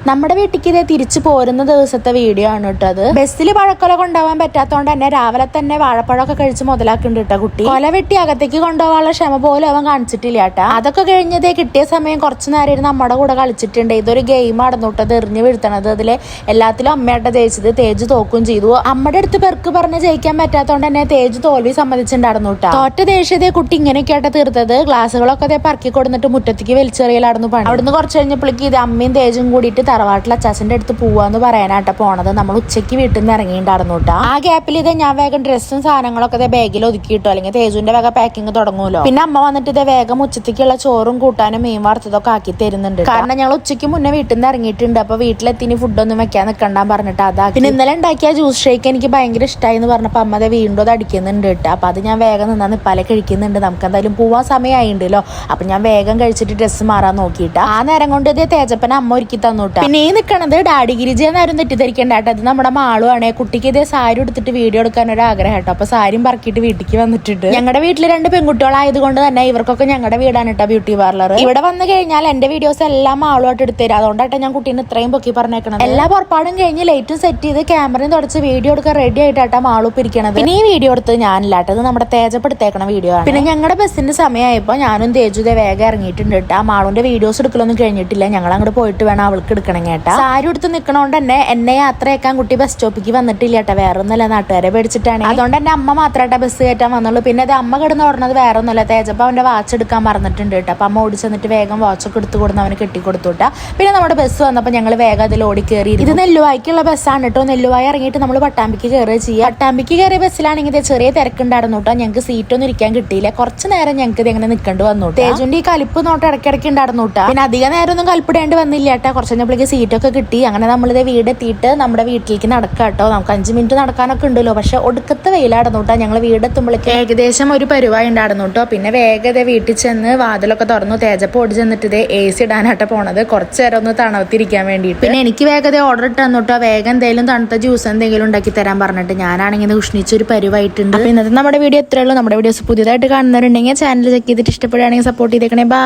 നമ്മുടെ വീട്ടിലേക്ക് ഇതേ തിരിച്ചു പോരുന്ന ദിവസത്തെ വീഡിയോ ആണ് കേട്ടോ. അത് ബസ്സിൽ പഴക്കൊല കൊണ്ടുപോകാൻ പറ്റാത്തതുകൊണ്ട് തന്നെ രാവിലെ തന്നെ വാഴപ്പഴമൊക്കെ കഴിച്ച് മുതലാക്കുന്നുണ്ട് കേട്ടോ കുട്ടി. കൊല വെട്ടി അകത്തേക്ക് കൊണ്ടുപോകാനുള്ള ക്ഷമ പോലും അവൻ കാണിച്ചിട്ടില്ല കേട്ടാ. അതൊക്കെ കഴിഞ്ഞതേ കിട്ടിയ സമയം കുറച്ചു നേരം നമ്മുടെ കൂടെ കളിച്ചിട്ടുണ്ട്. ഇതൊരു ഗെയിം ആടുന്നുട്ടത്, എറിഞ്ഞു വീഴ്ത്തണത്. അതില് എല്ലാത്തിലും അമ്മയായിട്ട് ജയിച്ചത്. തേജ് തോക്കും ചെയ്തു. അമ്മയുടെ അടുത്ത് പെർക്ക് പറഞ്ഞ് ജയിക്കാൻ പറ്റാത്തതുകൊണ്ട് തന്നെ തേജ് തോൽവി സമ്മതിച്ചിട്ടുണ്ടായിരുന്നു കേട്ടോ. തോറ്റ ദേഷ്യതേ കുട്ടി ഇങ്ങനെയൊക്കെയായിട്ട് തീർത്തത്. ഗ്ലാസുകളൊക്കെ അതേ പറക്കി കൊടുത്തിട്ട് മുറ്റത്തേക്ക് വലിച്ചെറിയലായിരുന്നു പണി. അവിടുന്ന് കുറച്ച് കഴിഞ്ഞപ്പോഴേക്ക് ഇത് അമ്മയും തേജും കൂടിയിട്ട് തറവാട്ടിൽ അച്ചാച്ചന്റെ അടുത്ത് പോവാന്ന് പറയാനായിട്ട് പോണത്. നമ്മൾ ഉച്ചയ്ക്ക് വീട്ടിൽ നിന്ന് ഇറങ്ങിയിട്ടുണ്ടായിരുന്നു കേട്ടോ. ആ ഗ്യാപ്പിൽ ഇത് ഞാൻ വേഗം ഡ്രസ്സും സാധനങ്ങളൊക്കെ ബാഗിൽ ഒതുക്കി കിട്ടും, അല്ലെങ്കിൽ തേജുവിന്റെ വക പാക്കിങ് തുടങ്ങുമല്ലോ. പിന്നെ അമ്മ വന്നിട്ട് ഇത് വേഗം ഉച്ചത്തേക്കുള്ള ചോറും കൂട്ടാനും മീൻ വറുത്തതൊക്കെ ആക്കി തരുന്നുണ്ട്. കാരണം ഞങ്ങൾ ഉച്ചയ്ക്ക് മുന്നേ വീട്ടിൽ നിന്ന് ഇറങ്ങിയിട്ടുണ്ട്. അപ്പൊ വീട്ടിലെത്തിന് ഫുഡൊന്നും വെക്കാൻ നിൽക്കണ്ടാൻ പറഞ്ഞിട്ട് അതാ. പിന്നെ ഇന്നലെ ഉണ്ടാക്കിയ ജ്യൂസ് ഷേക്ക് എനിക്ക് ഭയങ്കര ഇഷ്ടമായി എന്ന് പറഞ്ഞപ്പോ അമ്മ അത് വീണ്ടും അത് അടിക്കുന്നുണ്ട് കേട്ടോ. അപ്പൊ അത് ഞാൻ വേഗം നിന്നാ നിപ്പാലെ കഴിക്കുന്നുണ്ട്. നമുക്ക് എന്തായാലും പോവാൻ സമയമായിണ്ടല്ലോ. അപ്പൊ ഞാൻ വേഗം കഴിച്ചിട്ട് ഡ്രസ്സ് മാറാൻ നോക്കിയിട്ട് ആ നേരം കൊണ്ട് ഇത് തേജപ്പനെ അമ്മ ഒരുക്കി തന്നുട്ടാ. പിന്നെ ഈ നിൽക്കണത് ഡാഡി ഗിരിജയെന്നാരും തെറ്റിദ്ധരിക്കേണ്ട കേട്ടോ. അത് നമ്മുടെ മാളുവാണ്. കുട്ടിക്ക് ഇതേ സാരി എടുത്തിട്ട് വീഡിയോ എടുക്കാൻ ഒരു ആഗ്രഹം കേട്ടോ. അപ്പൊ സാരിയും പറക്കിയിട്ട് വീട്ടിലേക്ക് വന്നിട്ടുണ്ട്. ഞങ്ങളുടെ വീട്ടിൽ 2 പെൺകുട്ടികളായതുകൊണ്ട് തന്നെ ഇവർക്കൊക്കെ ഞങ്ങളുടെ വീടാണ് കേട്ടോ ബ്യൂട്ടി പാർലർ. ഇവിടെ വന്നു കഴിഞ്ഞാൽ എന്റെ വീഡിയോസ് എല്ലാം മാളുമായിട്ട് എടുത്തുതരും. അതുകൊണ്ടാട്ടോ ഞാൻ കുട്ടീനെ ഇത്രയും പൊക്കി പറഞ്ഞേക്കണത്. എല്ലാ പുറപ്പാടും കഴിഞ്ഞ് ലൈറ്റും സെറ്റ് ചെയ്ത് ക്യാമറയും തുടച്ച് വീഡിയോ എടുക്കാൻ റെഡി ആയിട്ടാ മാളൂപ്പ് ഇരിക്കണത്. പിന്നെ ഈ വീഡിയോ എടുത്ത് ഞാനില്ലാട്ടത് നമ്മുടെ തേജപ്പെടുത്തേക്കണ വീഡിയോ ആണ്. പിന്നെ ഞങ്ങളുടെ ബസ്സിന്റെ സമയമായപ്പോ ഞാനും തേജു വേഗം ഇറങ്ങിയിട്ടുണ്ട് കേട്ടോ. മാളുവിന്റെ വീഡിയോസ് എടുക്കലൊന്നും കഴിഞ്ഞിട്ടില്ല. ഞങ്ങൾ അങ്ങോട്ട് പോയിട്ട് വേണം അവൾക്ക് എടുക്കണം കേട്ടാ. സാരി എടുത്ത് നിൽക്കണോണ്ട് തന്നെ എന്നെ യാത്രയാക്കാൻ കുട്ടി ബസ് സ്റ്റോപ്പിക്ക് വന്നിട്ടില്ല കേട്ടോ. വേറെ ഒന്നുമല്ല, നാട്ടുകാരെ പേടിച്ചിട്ടാണ്. അതുകൊണ്ട് തന്നെ അമ്മ മാത്രമായിട്ടാ ബസ് കയറ്റാൻ വന്നുള്ളൂ. പിന്നെ അത് അമ്മ കിടന്ന് ഓടുന്നത് വേറെ ഒന്നുമല്ല. തേജപ്പ അവന്റെ വാച്ച് എടുക്കാൻ മറന്നിട്ടുണ്ട് കേട്ടോ. അപ്പൊ അമ്മ ഓടിച്ചു വന്നിട്ട് വേഗം വാച്ചൊക്കെ എടുത്ത് കൊടുന്ന് അവന് കെട്ടിക്കൊടുത്തുട്ടാ. പിന്നെ നമ്മുടെ ബസ് വന്നപ്പോൾ ഞങ്ങൾ വേഗം അതിൽ ഓടി കയറി. ഇത് നെല്ലുവായിക്കുള്ള ബസ്സാണ് കേട്ടോ. നെല്ലുവായി ഇറങ്ങിയിട്ട് നമ്മൾ പട്ടാമ്പിക്ക് കയറുക ചെയ്യുക. പട്ടാമ്പിക്ക് കയറിയ ബസ്സിലാണെങ്കിൽ ചെറിയ തിരക്കുണ്ടായിരുന്നു കേട്ടോ. ഞങ്ങൾക്ക് സീറ്റൊന്നും ഇരിക്കാൻ കിട്ടിയില്ല. കുറച്ച് നേരം ഞങ്ങൾക്ക് ഇത് എങ്ങനെ നിൽക്കേണ്ടി വന്നു. തേജുന്റെ ഈ കലിപ്പ് നോട്ട് ഇടയ്ക്കിടയ്ക്ക് ഉണ്ടായിരുന്നു കേട്ടോ. പിന്നെ അധികം നേരം ഒന്നും കൽപ്പിടേണ്ടി വന്നില്ല കേട്ടോ. കുറച്ച് കഴിഞ്ഞപ്പോഴേക്ക് സീറ്റൊക്കെ കിട്ടി. അങ്ങനെ നമ്മളിത് വീടെത്തിയിട്ട് നമ്മുടെ വീട്ടിലേക്ക് നടക്കാം കേട്ടോ. നമുക്ക് 5 മിനിറ്റ് നടക്കാനൊക്കെ ഉണ്ടല്ലോ. പക്ഷെ ഒടുക്കത്തെ വെയിലായിരുന്നു കേട്ടോ. ഞങ്ങൾ വീടെത്തുമ്പോഴേക്ക് ഏകദേശം ഒരു പരിവായി ഉണ്ടായിരുന്നു കേട്ടോ. പിന്നെ വേഗത വീട്ടിൽ ചെന്ന് വാതിലൊക്കെ തുറന്നു. തേജപ്പ് ഓടി ചെന്നിട്ട് ഇത് AC ഇടാനായിട്ട് പോണത്. കുറച്ച് നേരം ഒന്ന് തണുത്തിരിക്കാൻ വേണ്ടിയിട്ട്. പിന്നെ എനിക്ക് വേഗത ഓർഡർ ഇട്ട് തന്നിട്ടോ. വേഗം എന്തെങ്കിലും തണുത്ത ജ്യൂസ് എന്തെങ്കിലും ഉണ്ടാക്കി തരാൻ പറഞ്ഞിട്ട് ഞാനാണെങ്കിൽ ഉഷ്ണിച്ചൊരു പരിവായിട്ടുണ്ട്. അപ്പൊ ഇന്നത്തെ നമ്മുടെ വീഡിയോ എത്രയുള്ളൂ. നമ്മുടെ വീഡിയോസ് പുതിയതായിട്ട് കാണുന്നവരുണ്ടെങ്കിൽ ചാനൽ ചെക്ക് ചെയ്തിട്ട് ഇഷ്ടപ്പെടുകയാണെങ്കിൽ സപ്പോർട്ട് ചെയ്തേക്കണേ. ബൈ.